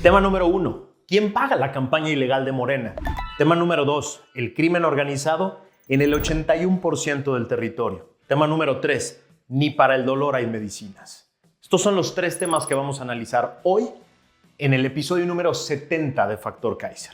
Tema número 1. ¿Quién paga la campaña ilegal de Morena? Tema número 2. El crimen organizado en el 81% del territorio. Tema número 3. Ni para el dolor hay medicinas. Estos son los 3 temas que vamos a analizar hoy en el episodio número 70 de Factor Kaiser.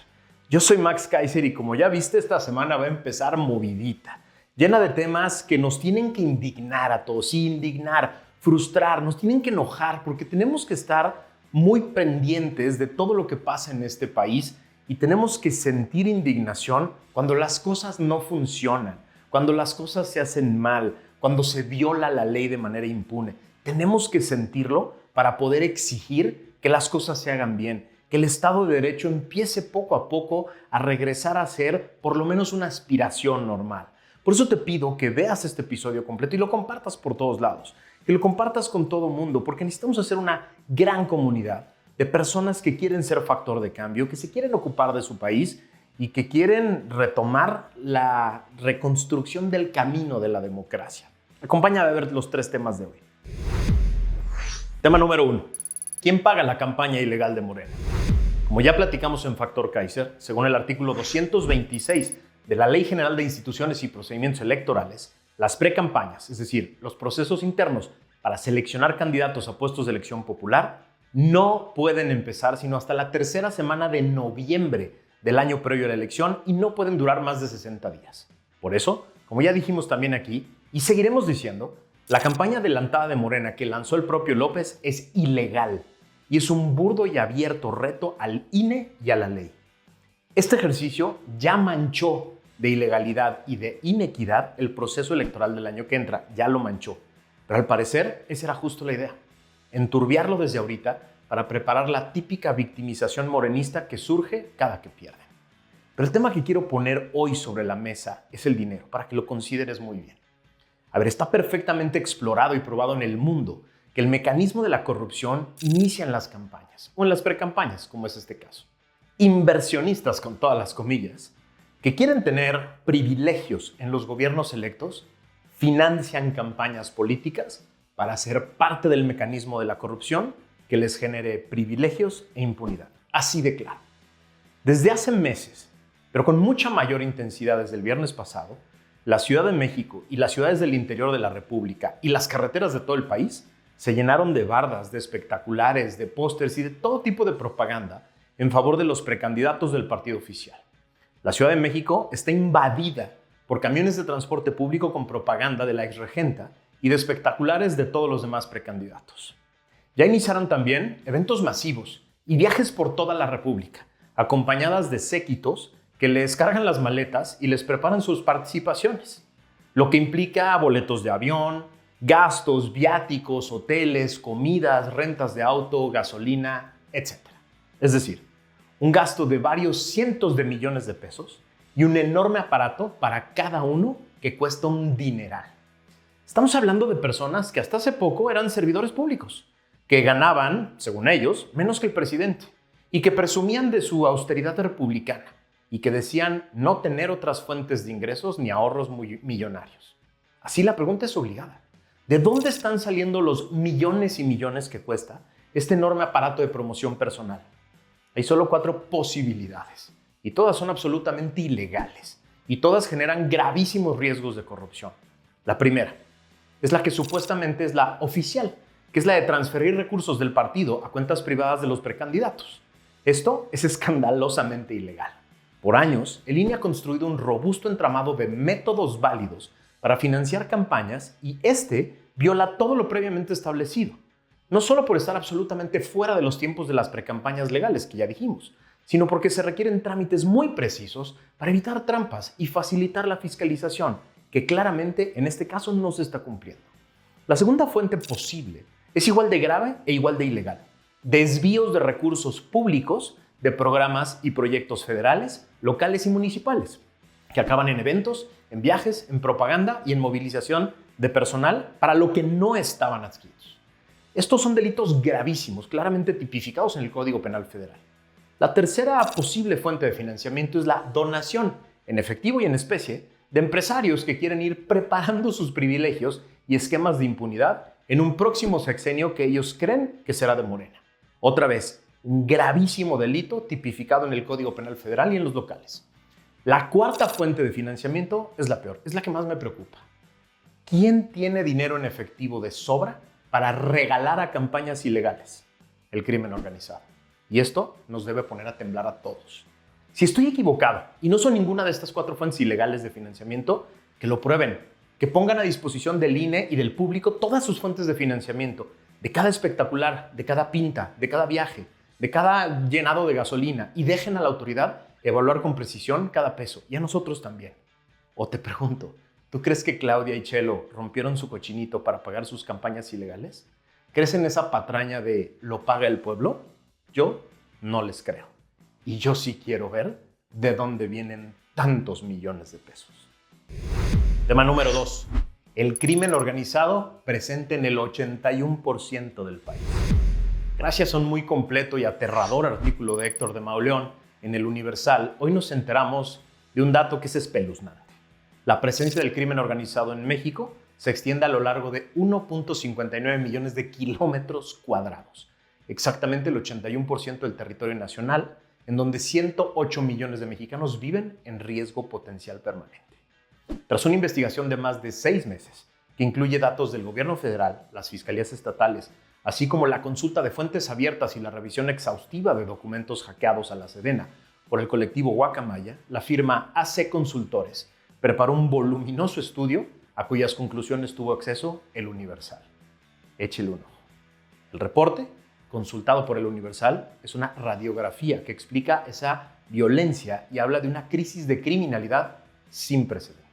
Yo soy Max Kaiser y como ya viste, esta semana va a empezar movidita, llena de temas que nos tienen que indignar a todos, indignar, frustrar, nos tienen que enojar porque tenemos que estar muy pendientes de todo lo que pasa en este país y tenemos que sentir indignación cuando las cosas no funcionan, cuando las cosas se hacen mal, cuando se viola la ley de manera impune. Tenemos que sentirlo para poder exigir que las cosas se hagan bien, que el Estado de Derecho empiece poco a poco a regresar a ser por lo menos una aspiración normal. Por eso te pido que veas este episodio completo y lo compartas por todos lados, que lo compartas con todo mundo, porque necesitamos hacer una gran comunidad de personas que quieren ser factor de cambio, que se quieren ocupar de su país y que quieren retomar la reconstrucción del camino de la democracia. Acompáñame a ver los 3 temas de hoy. Tema número 1. ¿Quién paga la campaña ilegal de Morena? Como ya platicamos en Factor Kaiser, según el artículo 226 de la Ley General de Instituciones y Procedimientos Electorales, las precampañas, es decir, los procesos internos para seleccionar candidatos a puestos de elección popular, no pueden empezar sino hasta la 3ª semana de noviembre del año previo a la elección y no pueden durar más de 60 días. Por eso, como ya dijimos también aquí, y seguiremos diciendo, la campaña adelantada de Morena que lanzó el propio López es ilegal y es un burdo y abierto reto al INE y a la ley. Este ejercicio ya manchó de ilegalidad y de inequidad el proceso electoral del año que entra, ya lo manchó. Pero al parecer esa era justo la idea, enturbiarlo desde ahorita para preparar la típica victimización morenista que surge cada que pierden. Pero el tema que quiero poner hoy sobre la mesa es el dinero, para que lo consideres muy bien. A ver, está perfectamente explorado y probado en el mundo que el mecanismo de la corrupción inicia en las campañas o en las precampañas, como es este caso. Inversionistas, con todas las comillas, que quieren tener privilegios en los gobiernos electos, financian campañas políticas para ser parte del mecanismo de la corrupción que les genere privilegios e impunidad. Así de claro. Desde hace meses, pero con mucha mayor intensidad desde el viernes pasado, la Ciudad de México y las ciudades del interior de la República y las carreteras de todo el país se llenaron de bardas, de espectaculares, de pósters y de todo tipo de propaganda en favor de los precandidatos del partido oficial. La Ciudad de México está invadida por camiones de transporte público con propaganda de la exregenta y de espectaculares de todos los demás precandidatos. Ya iniciaron también eventos masivos y viajes por toda la República, acompañadas de séquitos que les cargan las maletas y les preparan sus participaciones, lo que implica boletos de avión, gastos, viáticos, hoteles, comidas, rentas de auto, gasolina, etc. Es decir, un gasto de varios cientos de millones de pesos y un enorme aparato para cada uno que cuesta un dineral. Estamos hablando de personas que hasta hace poco eran servidores públicos, que ganaban, según ellos, menos que el presidente y que presumían de su austeridad republicana y que decían no tener otras fuentes de ingresos ni ahorros muy millonarios. Así la pregunta es obligada. ¿De dónde están saliendo los millones y millones que cuesta este enorme aparato de promoción personal? Hay solo 4 posibilidades y todas son absolutamente ilegales y todas generan gravísimos riesgos de corrupción. La primera es la que supuestamente es la oficial, que es la de transferir recursos del partido a cuentas privadas de los precandidatos. Esto es escandalosamente ilegal. Por años, el INE ha construido un robusto entramado de métodos válidos para financiar campañas y este viola todo lo previamente establecido. No solo por estar absolutamente fuera de los tiempos de las precampañas legales, que ya dijimos, sino porque se requieren trámites muy precisos para evitar trampas y facilitar la fiscalización, que claramente en este caso no se está cumpliendo. La segunda fuente posible es igual de grave e igual de ilegal. Desvíos de recursos públicos de programas y proyectos federales, locales y municipales, que acaban en eventos, en viajes, en propaganda y en movilización de personal para lo que no estaban adscritos. Estos son delitos gravísimos, claramente tipificados en el Código Penal Federal. La tercera posible fuente de financiamiento es la donación, en efectivo y en especie, de empresarios que quieren ir preparando sus privilegios y esquemas de impunidad en un próximo sexenio que ellos creen que será de Morena. Otra vez, un gravísimo delito tipificado en el Código Penal Federal y en los locales. La cuarta fuente de financiamiento es la peor, es la que más me preocupa. ¿Quién tiene dinero en efectivo de sobra para regalar a campañas ilegales? El crimen organizado. Y esto nos debe poner a temblar a todos. Si estoy equivocado y no son ninguna de estas cuatro fuentes ilegales de financiamiento, que lo prueben, que pongan a disposición del INE y del público todas sus fuentes de financiamiento, de cada espectacular, de cada pinta, de cada viaje, de cada llenado de gasolina, y dejen a la autoridad evaluar con precisión cada peso, y a nosotros también. O te pregunto, ¿tú crees que Claudia y Chelo rompieron su cochinito para pagar sus campañas ilegales? ¿Crees en esa patraña de lo paga el pueblo? Yo no les creo. Y yo sí quiero ver de dónde vienen tantos millones de pesos. Tema número 2. El crimen organizado presente en el 81% del país. Gracias a un muy completo y aterrador artículo de Héctor de Mauleón en El Universal, hoy nos enteramos de un dato que es espeluznante. La presencia del crimen organizado en México se extiende a lo largo de 1.59 millones de kilómetros cuadrados, exactamente el 81% del territorio nacional, en donde 108 millones de mexicanos viven en riesgo potencial permanente. Tras una investigación de más de 6 meses, que incluye datos del gobierno federal, las fiscalías estatales, así como la consulta de fuentes abiertas y la revisión exhaustiva de documentos hackeados a la Sedena por el colectivo Guacamaya, la firma AC Consultores preparó un voluminoso estudio a cuyas conclusiones tuvo acceso El Universal. Échele un ojo. El reporte, consultado por El Universal, es una radiografía que explica esa violencia y habla de una crisis de criminalidad sin precedentes.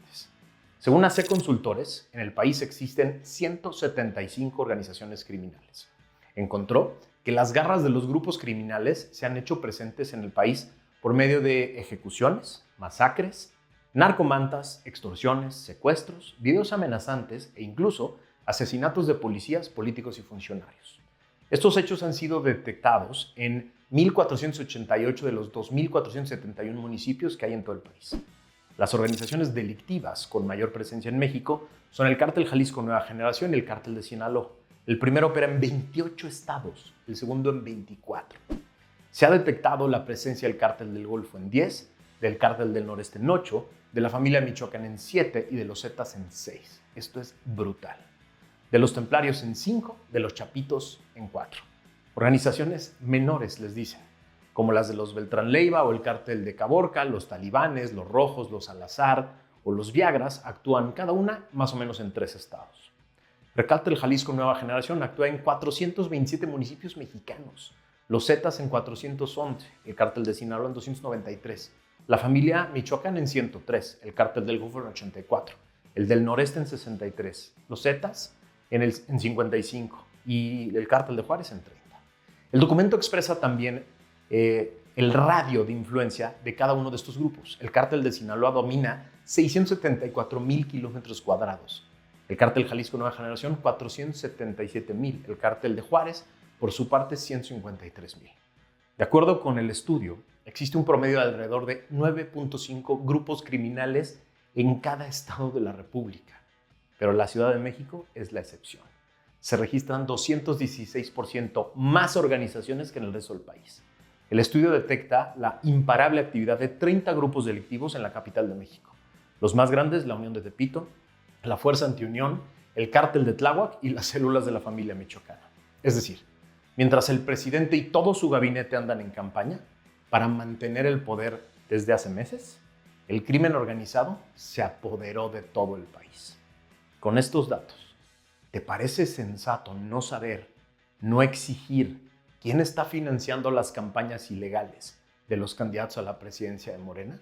Según AC Consultores, en el país existen 175 organizaciones criminales. Encontró que las garras de los grupos criminales se han hecho presentes en el país por medio de ejecuciones, masacres, narcomantas, extorsiones, secuestros, videos amenazantes e incluso asesinatos de policías, políticos y funcionarios. Estos hechos han sido detectados en 1.488 de los 2.471 municipios que hay en todo el país. Las organizaciones delictivas con mayor presencia en México son el Cártel Jalisco Nueva Generación y el Cártel de Sinaloa. El primero opera en 28 estados, el segundo en 24. Se ha detectado la presencia del Cártel del Golfo en 10, del Cártel del Noreste en 8, de la familia Michoacán en 7 y de los Zetas en 6. Esto es brutal. De los Templarios en 5, de los Chapitos en 4. Organizaciones menores, les dicen, como las de los Beltrán Leiva o el Cártel de Caborca, los Talibanes, los Rojos, los Salazar o los Viagras, actúan cada una más o menos en 3 estados. El Cártel Jalisco Nueva Generación actúa en 427 municipios mexicanos, los Zetas en 411, el Cártel de Sinaloa en 293, la familia Michoacán en 103, el Cártel del Golfo en 84, el del Noreste en 63, los Zetas en 55 y el Cártel de Juárez en 30. El documento expresa también el radio de influencia de cada uno de estos grupos. El Cártel de Sinaloa domina 674,000 kilómetros cuadrados. El Cártel Jalisco Nueva Generación, 477,000. El Cártel de Juárez, por su parte, 153,000. De acuerdo con el estudio, existe un promedio de alrededor de 9.5 grupos criminales en cada estado de la República. Pero la Ciudad de México es la excepción. Se registran 216% más organizaciones que en el resto del país. El estudio detecta la imparable actividad de 30 grupos delictivos en la capital de México. Los más grandes, la Unión de Tepito, la Fuerza Antiunión, el Cártel de Tláhuac y las células de la familia michoacana. Es decir, mientras el presidente y todo su gabinete andan en campaña para mantener el poder desde hace meses, el crimen organizado se apoderó de todo el país. Con estos datos, ¿te parece sensato no saber, no exigir quién está financiando las campañas ilegales de los candidatos a la presidencia de Morena?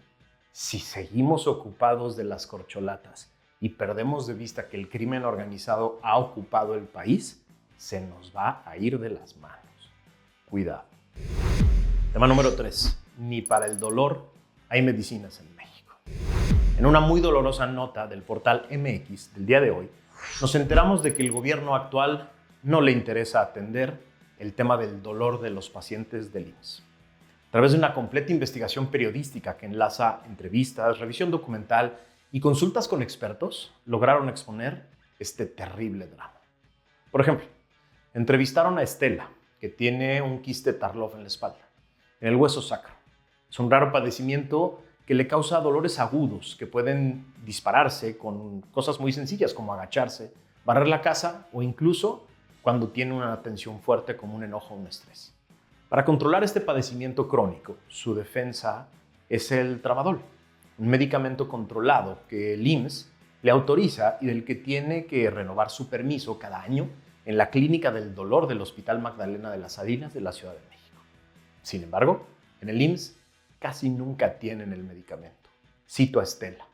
Si seguimos ocupados de las corcholatas y perdemos de vista que el crimen organizado ha ocupado el país, se nos va a ir de las manos. Cuidado. Tema número 3. Ni para el dolor hay medicinas en México. En una muy dolorosa nota del portal MX del día de hoy, nos enteramos de que el gobierno actual no le interesa atender el tema del dolor de los pacientes del IMSS. A través de una completa investigación periodística que enlaza entrevistas, revisión documental y consultas con expertos, lograron exponer este terrible drama. Por ejemplo, entrevistaron a Estela, que tiene un quiste Tarlov en la espalda, en el hueso sacro. Es un raro padecimiento que le causa dolores agudos que pueden dispararse con cosas muy sencillas como agacharse, barrer la casa o incluso cuando tiene una tensión fuerte como un enojo o un estrés. Para controlar este padecimiento crónico, su defensa es el Tramadol, un medicamento controlado que el IMSS le autoriza y del que tiene que renovar su permiso cada año en la Clínica del Dolor del Hospital Magdalena de las Salinas de la Ciudad de México. Sin embargo, en el IMSS casi nunca tienen el medicamento. Cito a Estela.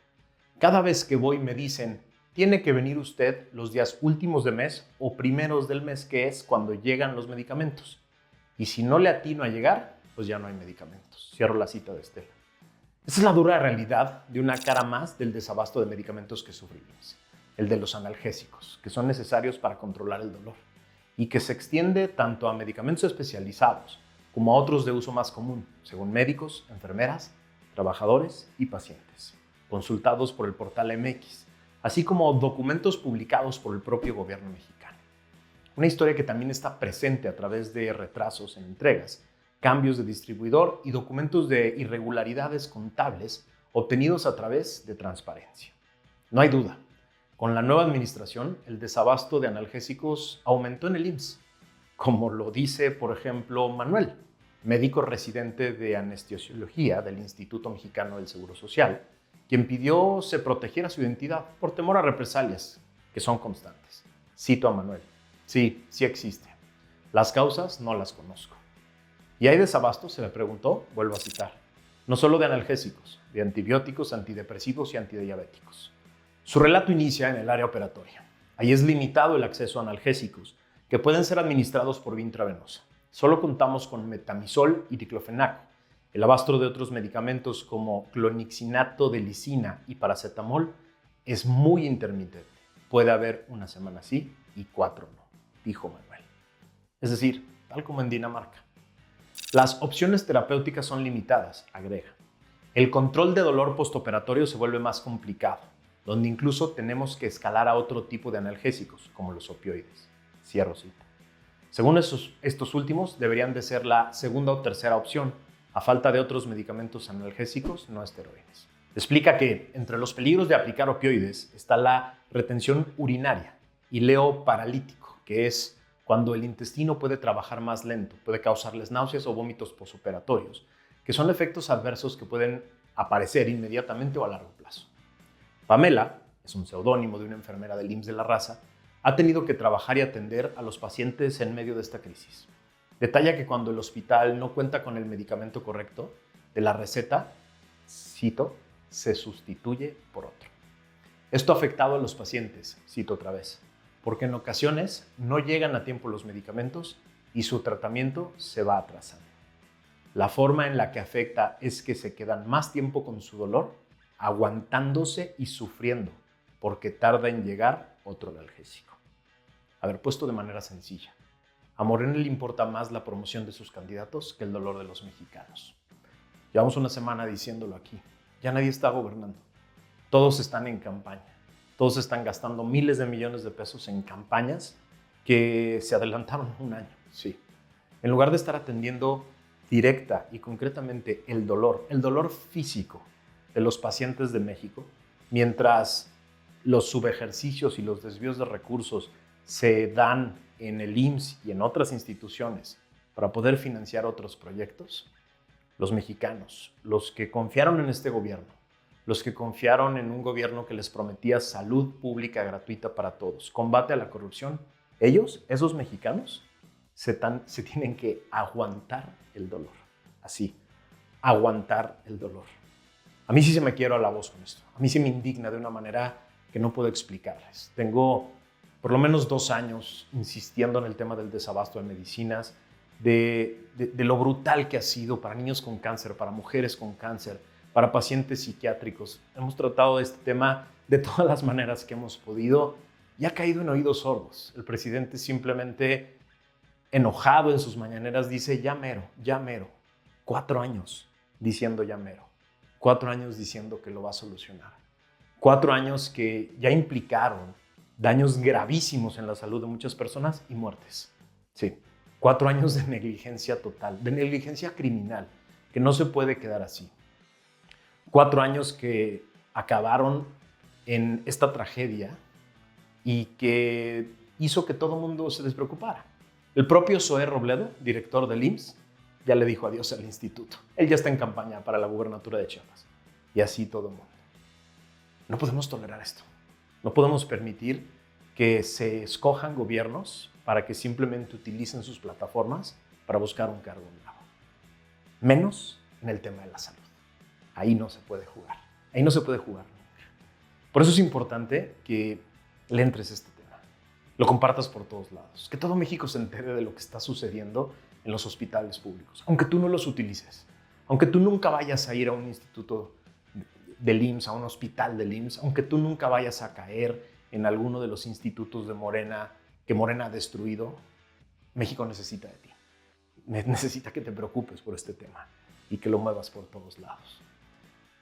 Cada vez que voy me dicen, tiene que venir usted los días últimos de mes o primeros del mes, que es cuando llegan los medicamentos. Y si no le atino a llegar, pues ya no hay medicamentos. Cierro la cita de Estela. Esa es la dura realidad de una cara más del desabasto de medicamentos que sufrimos, el de los analgésicos, que son necesarios para controlar el dolor y que se extiende tanto a medicamentos especializados como a otros de uso más común, según médicos, enfermeras, trabajadores y pacientes, consultados por el portal MX, así como documentos publicados por el propio gobierno mexicano. Una historia que también está presente a través de retrasos en entregas, cambios de distribuidor y documentos de irregularidades contables obtenidos a través de transparencia. No hay duda, con la nueva administración, el desabasto de analgésicos aumentó en el IMSS, como lo dice, por ejemplo, Manuel, médico residente de anestesiología del Instituto Mexicano del Seguro Social, quien pidió se protegiera su identidad por temor a represalias, que son constantes. Cito a Manuel. Sí existe. Las causas no las conozco. ¿Y hay desabasto? Se me preguntó, vuelvo a citar. No solo de analgésicos, de antibióticos, antidepresivos y antidiabéticos. Su relato inicia en el área operatoria. Ahí es limitado el acceso a analgésicos, que pueden ser administrados por vía intravenosa. Solo contamos con metamizol y diclofenaco. El abasto de otros medicamentos como clonixinato de lisina y paracetamol es muy intermitente. Puede haber una semana sí y 4 no, dijo Manuel. Es decir, tal como en Dinamarca. Las opciones terapéuticas son limitadas, agrega. El control de dolor postoperatorio se vuelve más complicado, donde incluso tenemos que escalar a otro tipo de analgésicos, como los opioides. Cierro cita. Según estos últimos, deberían de ser la segunda o tercera opción, a falta de otros medicamentos analgésicos no esteroides. Explica que entre los peligros de aplicar opioides está la retención urinaria y leo paralítico, que es cuando el intestino puede trabajar más lento, puede causarles náuseas o vómitos posoperatorios, que son efectos adversos que pueden aparecer inmediatamente o a largo plazo. Pamela, es un seudónimo de una enfermera del IMSS de la Raza, ha tenido que trabajar y atender a los pacientes en medio de esta crisis. Detalla que cuando el hospital no cuenta con el medicamento correcto de la receta, cito, se sustituye por otro. Esto ha afectado a los pacientes, cito otra vez, porque en ocasiones no llegan a tiempo los medicamentos y su tratamiento se va atrasando. La forma en la que afecta es que se quedan más tiempo con su dolor, aguantándose y sufriendo, porque tarda en llegar otro analgésico. A ver, puesto de manera sencilla, a Morena le importa más la promoción de sus candidatos que el dolor de los mexicanos. Llevamos una semana diciéndolo aquí. Ya nadie está gobernando. Todos están en campaña. Todos están gastando miles de millones de pesos en campañas que se adelantaron un año. Sí. En lugar de estar atendiendo directa y concretamente el dolor físico de los pacientes de México, mientras los subejercicios y los desvíos de recursos se dan en el IMSS y en otras instituciones para poder financiar otros proyectos, los mexicanos, los que confiaron en este gobierno, los que confiaron en un gobierno que les prometía salud pública gratuita para todos, combate a la corrupción, ellos, esos mexicanos, se tienen que aguantar el dolor. Así, aguantar el dolor. A mí sí se me quiebra la voz con esto. A mí sí me indigna de una manera que no puedo explicarles. Tengo por lo menos 2 años insistiendo en el tema del desabasto de medicinas, de lo brutal que ha sido para niños con cáncer, para mujeres con cáncer, para pacientes psiquiátricos. Hemos tratado este tema de todas las maneras que hemos podido y ha caído en oídos sordos. El presidente simplemente, enojado en sus mañaneras, dice ya mero, ya mero. 4 años diciendo ya mero. 4 años diciendo que lo va a solucionar. 4 años que ya implicaron daños gravísimos en la salud de muchas personas y muertes. Sí, 4 años de negligencia total, de negligencia criminal, que no se puede quedar así. 4 años que acabaron en esta tragedia y que hizo que todo el mundo se despreocupara. El propio Zoé Robledo, director del IMSS, ya le dijo adiós al instituto. Él ya está en campaña para la gubernatura de Chiapas. Y así todo el mundo. No podemos tolerar esto. No podemos permitir que se escojan gobiernos para que simplemente utilicen sus plataformas para buscar un cargo nuevo. Menos en el tema de la salud. Ahí no se puede jugar. Ahí no se puede jugar nunca. Por eso es importante que le entres a este tema. Lo compartas por todos lados. Que todo México se entere de lo que está sucediendo en los hospitales públicos. Aunque tú no los utilices. Aunque tú nunca vayas a ir a un instituto del IMSS, a un hospital del IMSS. Aunque tú nunca vayas a caer en alguno de los institutos de Morena que Morena ha destruido. México necesita de ti. Necesita que te preocupes por este tema y que lo muevas por todos lados.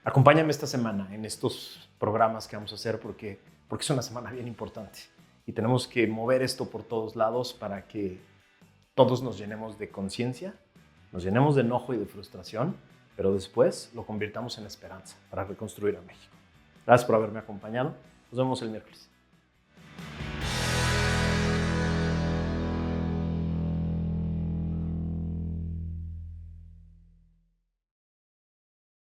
Acompáñame esta semana en estos programas que vamos a hacer porque es una semana bien importante y tenemos que mover esto por todos lados para que todos nos llenemos de conciencia, nos llenemos de enojo y de frustración, pero después lo convirtamos en esperanza para reconstruir a México. Gracias por haberme acompañado. Nos vemos el miércoles.